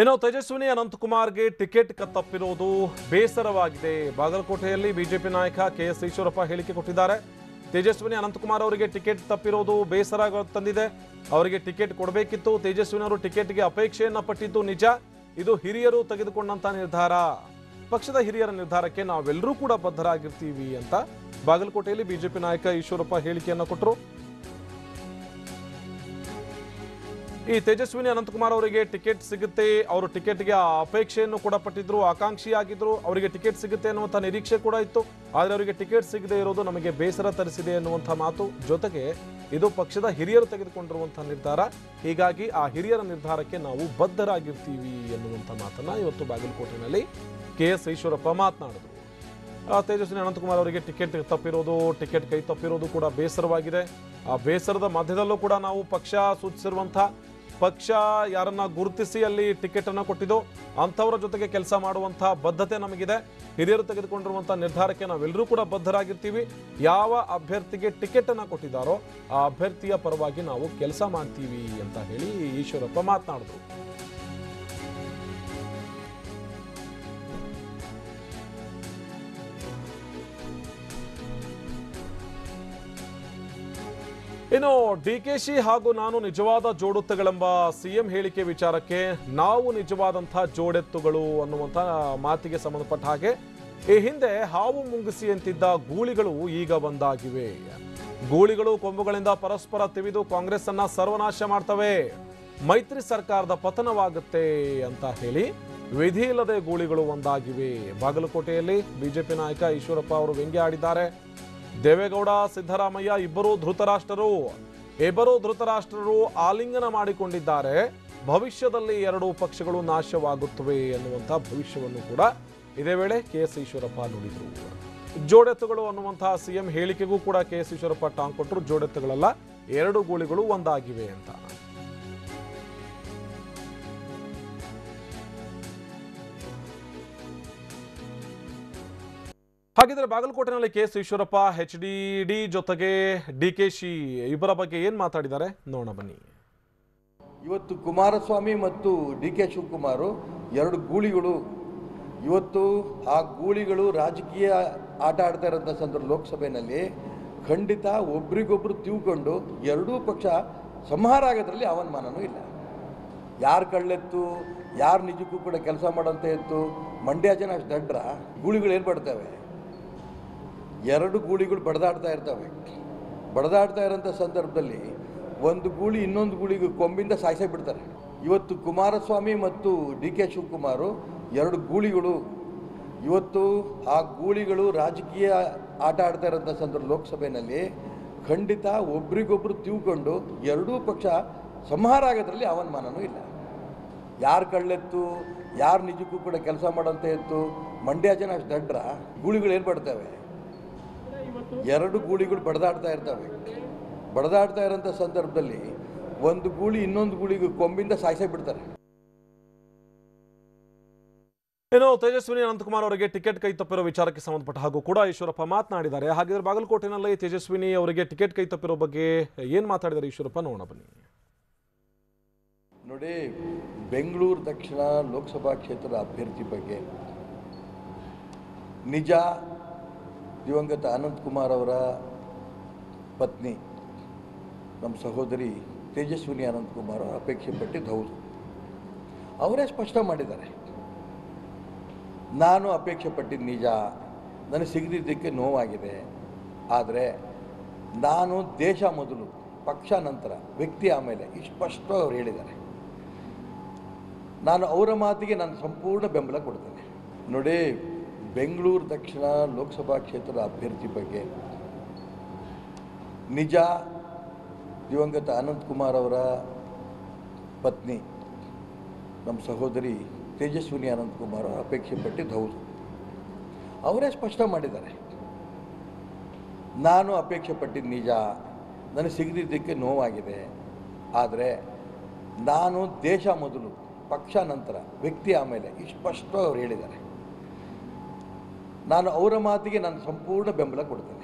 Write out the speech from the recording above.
ಇನ್ನು ತೇಜಸ್ವಿನಿ ಅನಂತಕುಮಾರ್ಗೆ ಟಿಕೆಟ್ ತಪ್ಪಿರುವುದು ಬೇಸರವಾಗಿದೆ. ಬಾಗಲಕೋಟೆಯಲ್ಲಿ ಬಿಜೆಪಿ ನಾಯಕ ಕೆಎಸ್ ಈಶ್ವರಪ್ಪ ಹೇಳಿಕೆ ಕೊಟ್ಟಿದ್ದಾರೆ. ತೇಜಸ್ವಿನಿ ಅನಂತಕುಮಾರ್ ಅವರಿಗೆ ಟಿಕೆಟ್ ತಪ್ಪಿರುವುದು ಬೇಸರ ತಂದಿದೆ. ಅವರಿಗೆ ಟಿಕೆಟ್ ಕೊಡಬೇಕಿತ್ತು. ತೇಜಸ್ವಿನಿ ಅವರು ಟಿಕೆಟ್ಗೆ ಅಪೇಕ್ಷೆಯನ್ನ ಪಟ್ಟಿದ್ದು ನಿಜ. ಇದು ಹಿರಿಯರು ತೆಗೆದುಕೊಂಡಂತ ನಿರ್ಧಾರ. ಪಕ್ಷದ ಹಿರಿಯರ ನಿರ್ಧಾರಕ್ಕೆ ನಾವೆಲ್ಲರೂ ಕೂಡ ಬದ್ಧರಾಗಿರ್ತೀವಿ ಅಂತ ಬಾಗಲಕೋಟೆಯಲ್ಲಿ ಬಿಜೆಪಿ ನಾಯಕ ಈಶ್ವರಪ್ಪ ಹೇಳಿಕೆಯನ್ನ ಕೊಟ್ಟರು. ಈ ತೇಜಸ್ವಿನಿ ಅನಂತಕುಮಾರ್ ಅವರಿಗೆ ಟಿಕೆಟ್ ಸಿಗುತ್ತೆ, ಅವರು ಟಿಕೆಟ್ಗೆ ಅಪೇಕ್ಷೆಯನ್ನು ಕೂಡ ಪಟ್ಟಿದ್ರು, ಆಕಾಂಕ್ಷಿಯಾಗಿದ್ರು, ಅವರಿಗೆ ಟಿಕೆಟ್ ಸಿಗುತ್ತೆ ಅನ್ನುವಂಥ ನಿರೀಕ್ಷೆ ಕೂಡ ಇತ್ತು. ಆದರೆ ಅವರಿಗೆ ಟಿಕೆಟ್ ಸಿಗದೆ ಇರೋದು ನಮಗೆ ಬೇಸರ ತರಿಸಿದೆ ಅನ್ನುವಂಥ ಮಾತು. ಜೊತೆಗೆ ಇದು ಪಕ್ಷದ ಹಿರಿಯರು ತೆಗೆದುಕೊಂಡಿರುವಂತಹ ನಿರ್ಧಾರ. ಹೀಗಾಗಿ ಆ ಹಿರಿಯರ ನಿರ್ಧಾರಕ್ಕೆ ನಾವು ಬದ್ಧರಾಗಿರ್ತೀವಿ ಎನ್ನುವಂಥ ಮಾತನ್ನ ಇವತ್ತು ಬಾಗಲಕೋಟೆಯಲ್ಲಿ ಕೆಎಸ್ ಈಶ್ವರಪ್ಪ ಮಾತನಾಡಿದ್ರು. ತೇಜಸ್ವಿನಿ ಅನಂತಕುಮಾರ್ ಅವರಿಗೆ ಟಿಕೆಟ್ ತಪ್ಪಿರೋದು, ಟಿಕೆಟ್ ಕೈ ತಪ್ಪಿರೋದು ಕೂಡ ಬೇಸರವಾಗಿದೆ. ಆ ಬೇಸರದ ಮಧ್ಯದಲ್ಲೂ ಕೂಡ ನಾವು ಪಕ್ಷ ಸೂಚಿಸಿರುವಂಥ ಪಕ್ಷ ಯಾರನ್ನ ಗುರುತಿಸಿ ಅಲ್ಲಿ ಟಿಕೆಟ್ ಅನ್ನು ಕೊಟ್ಟಿದ್ದು ಅಂಥವರ ಜೊತೆಗೆ ಕೆಲಸ ಮಾಡುವಂಥ ಬದ್ಧತೆ ನಮಗಿದೆ. ಹಿರಿಯರು ತೆಗೆದುಕೊಂಡಿರುವಂಥ ನಿರ್ಧಾರಕ್ಕೆ ನಾವೆಲ್ಲರೂ ಕೂಡ ಬದ್ಧರಾಗಿರ್ತೀವಿ. ಯಾವ ಅಭ್ಯರ್ಥಿಗೆ ಟಿಕೆಟ್ ಅನ್ನು ಕೊಟ್ಟಿದ್ದಾರೋ ಆ ಅಭ್ಯರ್ಥಿಯ ಪರವಾಗಿ ನಾವು ಕೆಲಸ ಮಾಡ್ತೀವಿ ಅಂತ ಹೇಳಿ ಈಶ್ವರಪ್ಪ ಮಾತನಾಡಿದ್ರು. ಇನ್ನು ಡಿಕೆಶಿ ಹಾಗೂ ನಾನು ನಿಜವಾದ ಜೋಡೆತ್ತುಗಳೆಂಬ ಸಿಎಂ ಹೇಳಿಕೆ ವಿಚಾರಕ್ಕೆ ನಾವು ನಿಜವಾದಂತಹ ಜೋಡೆತ್ತುಗಳು ಅನ್ನುವಂಥ ಮಾತಿಗೆ ಸಂಬಂಧಪಟ್ಟ ಹಾಗೆ ಈ ಹಿಂದೆ ಹಾವು ಮುಂಗಿಸಿ ಅಂತಿದ್ದ ಗೂಳಿಗಳು ಈಗ ಒಂದಾಗಿವೆ. ಗೂಳಿಗಳು ಕೊಂಬುಗಳಿಂದ ಪರಸ್ಪರ ತಿವಿದು ಕಾಂಗ್ರೆಸ್ ಅನ್ನ ಸರ್ವನಾಶ ಮಾಡ್ತವೆ, ಮೈತ್ರಿ ಸರ್ಕಾರದ ಪತನವಾಗುತ್ತೆ ಅಂತ ಹೇಳಿ ವಿಧಿ ಇಲ್ಲದೆ ಗೂಳಿಗಳು ಒಂದಾಗಿವೆ. ಬಾಗಲಕೋಟೆಯಲ್ಲಿ ಬಿಜೆಪಿ ನಾಯಕ ಈಶ್ವರಪ್ಪ ಅವರು ವ್ಯಂಗ್ಯ ಆಡಿದ್ದಾರೆ. ದೇವೇಗೌಡ ಸಿದ್ದರಾಮಯ್ಯ ಇಬ್ಬರೂ ಧೃತರಾಷ್ಟ್ರರು ಆಲಿಂಗನ ಮಾಡಿಕೊಂಡಿದ್ದಾರೆ. ಭವಿಷ್ಯದಲ್ಲಿ ಎರಡೂ ಪಕ್ಷಗಳು ನಾಶವಾಗುತ್ತವೆ ಎನ್ನುವಂಥ ಭವಿಷ್ಯವನ್ನು ಕೂಡ ಇದೇ ವೇಳೆ ಕೆಎಸ್ ಈಶ್ವರಪ್ಪ ನುಡಿದರು. ಜೋಡೆತ್ತುಗಳು ಅನ್ನುವಂತಹ ಸಿಎಂ ಹೇಳಿಕೆಗೂ ಕೂಡ ಕೆಎಸ್ ಈಶ್ವರಪ್ಪ ಟಾಂಗ್ ಕೊಟ್ಟರು. ಜೋಡೆತ್ತುಗಳಲ್ಲ, ಎರಡು ಗೂಳಿಗಳು ಒಂದಾಗಿವೆ ಅಂತ. ಹಾಗಿದ್ರೆ ಬಾಗಲಕೋಟೆನಲ್ಲಿ ಕೆಎಸ್ ಈಶ್ವರಪ್ಪ HDD ಜೊತೆಗೆ ಡಿಕೆಶಿ ಇಬ್ಬರ ಬಗ್ಗೆ ಏನ್ ಮಾತಾಡಿದ್ದಾರೆ ನೋಡೋಣ ಬನ್ನಿ. ಇವತ್ತು ಕುಮಾರಸ್ವಾಮಿ ಮತ್ತು ಡಿಕೆ ಶಿವಕುಮಾರ್ ಎರಡು ಗೂಳಿಗಳು. ಇವತ್ತು ಆ ಗೂಳಿಗಳು ರಾಜಕೀಯ ಆಟ ಆಡ್ತಾ ಇರೋಂಥ ಸಂದರ್ಭ ಲೋಕಸಭೆಯಲ್ಲಿ ಖಂಡಿತ ಒಬ್ರಿಗೊಬ್ರು ತಿಳ್ಕೊಂಡು ಎರಡೂ ಪಕ್ಷ ಸಂಹಾರ ಆಗೋದ್ರಲ್ಲಿ ಅವಮಾನನೂ ಇಲ್ಲ. ಯಾರು ಕಳ್ಳೆತ್ತು, ಯಾರು ನಿಜಕ್ಕೂ ಕೂಡ ಕೆಲಸ ಮಾಡೋಂಥ ಎತ್ತು, ಮಂಡ್ಯ ಜನ ಅಷ್ಟು ದಡ್ರ. ಗೂಳಿಗಳು ಏನು ಪಡ್ತವೆ, ಎರಡು ಗೂಳಿಗಳು ಬಡದಾಡ್ತಾ ಇರೋಂಥ ಸಂದರ್ಭದಲ್ಲಿ ಒಂದು ಗೂಳಿ ಇನ್ನೊಂದು ಗೂಳಿಗೆ ಕೊಂಬಿಂದ ಸಾಯಿಸೇ ಬಿಡ್ತಾರೆ. ಇವತ್ತು ಕುಮಾರಸ್ವಾಮಿ ಮತ್ತು ಡಿಕೆ ಶಿವಕುಮಾರ್ ಎರಡು ಗೂಳಿಗಳು. ಇವತ್ತು ಆ ಗೂಳಿಗಳು ರಾಜಕೀಯ ಆಟ ಆಡ್ತಾ ಇರೋಂಥ ಸಂದರ್ಭ ಲೋಕಸಭೆಯಲ್ಲಿ ಖಂಡಿತ ಒಬ್ರಿಗೊಬ್ರು ತಿಳ್ಕೊಂಡು ಎರಡೂ ಪಕ್ಷ ಸಂಹಾರ ಆಗೋದ್ರಲ್ಲಿ ಅವಮಾನನೂ ಇಲ್ಲ. ಯಾರು ಕಳ್ಳೆತ್ತು, ಯಾರು ನಿಜಕ್ಕೂ ಕೂಡ ಕೆಲಸ ಮಾಡೋಂಥ ಎತ್ತು, ಮಂಡ್ಯ ಜನ ಅಷ್ಟು ದಡ್ರ. ಗೂಳಿಗಳು ಏನು ಪಡ್ತವೆ, ಎರಡು ಗೂಳಿಗಳು ಬಡದಾಡ್ತಾ ಇರೋಂಥ ಸಂದರ್ಭದಲ್ಲಿ ಒಂದು ಗೂಳಿ ಇನ್ನೊಂದು ಗೂಳಿಗೆ ಕೊಂಬಿಂದ ಸಾಯಿಸೇ ಬಿಡ್ತಾರೆ. ಇನ್ನು ತೇಜಸ್ವಿನಿ ಅನಂತಕುಮಾರ್ ಅವರಿಗೆ ಟಿಕೆಟ್ ಕೈ ತಪ್ಪಿರೋ ವಿಚಾರಕ್ಕೆ ಸಂಬಂಧಪಟ್ಟ ಹಾಗೂ ಕೂಡ ಈಶ್ವರಪ್ಪ ಮಾತನಾಡಿದ್ದಾರೆ. ಹಾಗಿದ್ರೆ ಬಾಗಲಕೋಟೆನಲ್ಲಿ ತೇಜಸ್ವಿನಿ ಅವರಿಗೆ ಟಿಕೆಟ್ ಕೈ ತಪ್ಪಿರೋ ಬಗ್ಗೆ ಏನ್ ಮಾತಾಡಿದ್ದಾರೆ ಈಶ್ವರಪ್ಪ ನೋಡೋಣ ಬನ್ನಿ. ನೋಡಿ, ಬೆಂಗಳೂರು ದಕ್ಷಿಣ ಲೋಕಸಭಾ ಕ್ಷೇತ್ರದ ಅಭ್ಯರ್ಥಿ ಬಗ್ಗೆ ನಿಜ ದಿವಂಗತ ಅನಂತಕುಮಾರ್ ಅವರ ಪತ್ನಿ ನಮ್ಮ ಸಹೋದರಿ ತೇಜಸ್ವಿನಿ ಅನಂತಕುಮಾರ್ ಅವರ ಅಪೇಕ್ಷೆ ಪಟ್ಟಿದ್ದು ಹೌದು. ಅವರೇ ಸ್ಪಷ್ಟ ಮಾಡಿದ್ದಾರೆ, ನಾನು ಅಪೇಕ್ಷೆ ಪಟ್ಟಿದ್ದು ನಿಜ, ನನಗೆ ಸಿಗದಿದ್ದಕ್ಕೆ ನೋವಾಗಿದೆ. ಆದರೆ ನಾನು ದೇಶ ಮೊದಲು, ಪಕ್ಷ ನಂತರ, ವ್ಯಕ್ತಿ ಆಮೇಲೆ, ಇಷ್ಟು ಸ್ಪಷ್ಟ ಅವ್ರು ಹೇಳಿದ್ದಾರೆ. ನಾನು ಅವರ ಮಾತಿಗೆ ನಾನು ಸಂಪೂರ್ಣ ಬೆಂಬಲ ಕೊಡ್ತೇನೆ. ನೋಡಿ, ಬೆಂಗಳೂರು ದಕ್ಷಿಣ ಲೋಕಸಭಾ ಕ್ಷೇತ್ರದ ಅಭ್ಯರ್ಥಿ ಬಗ್ಗೆ ನಿಜ ದಿವಂಗತ ಅನಂತಕುಮಾರ್ ಅವರ ಪತ್ನಿ ನಮ್ಮ ಸಹೋದರಿ ತೇಜಸ್ವಿನಿ ಅನಂತಕುಮಾರ್ ಅವರ ಅಪೇಕ್ಷೆ ಪಟ್ಟಿದ್ದು ಹೌದು. ಅವರೇ ಸ್ಪಷ್ಟ ಮಾಡಿದ್ದಾರೆ, ನಾನು ಅಪೇಕ್ಷೆ ಪಟ್ಟಿದ್ದು ನಿಜ, ನನಗೆ ಸಿಗದಿದ್ದಕ್ಕೆ ನೋವಾಗಿದೆ. ಆದರೆ ನಾನು ದೇಶ ಮೊದಲು, ಪಕ್ಷ ನಂತರ, ವ್ಯಕ್ತಿ ಆಮೇಲೆ, ಇಷ್ಟು ಸ್ಪಷ್ಟ ಅವ್ರು ಹೇಳಿದ್ದಾರೆ. ನಾನು ಅವರ ಮಾತಿಗೆ ನಾನು ಸಂಪೂರ್ಣ ಬೆಂಬಲ ಕೊಡ್ತೇನೆ.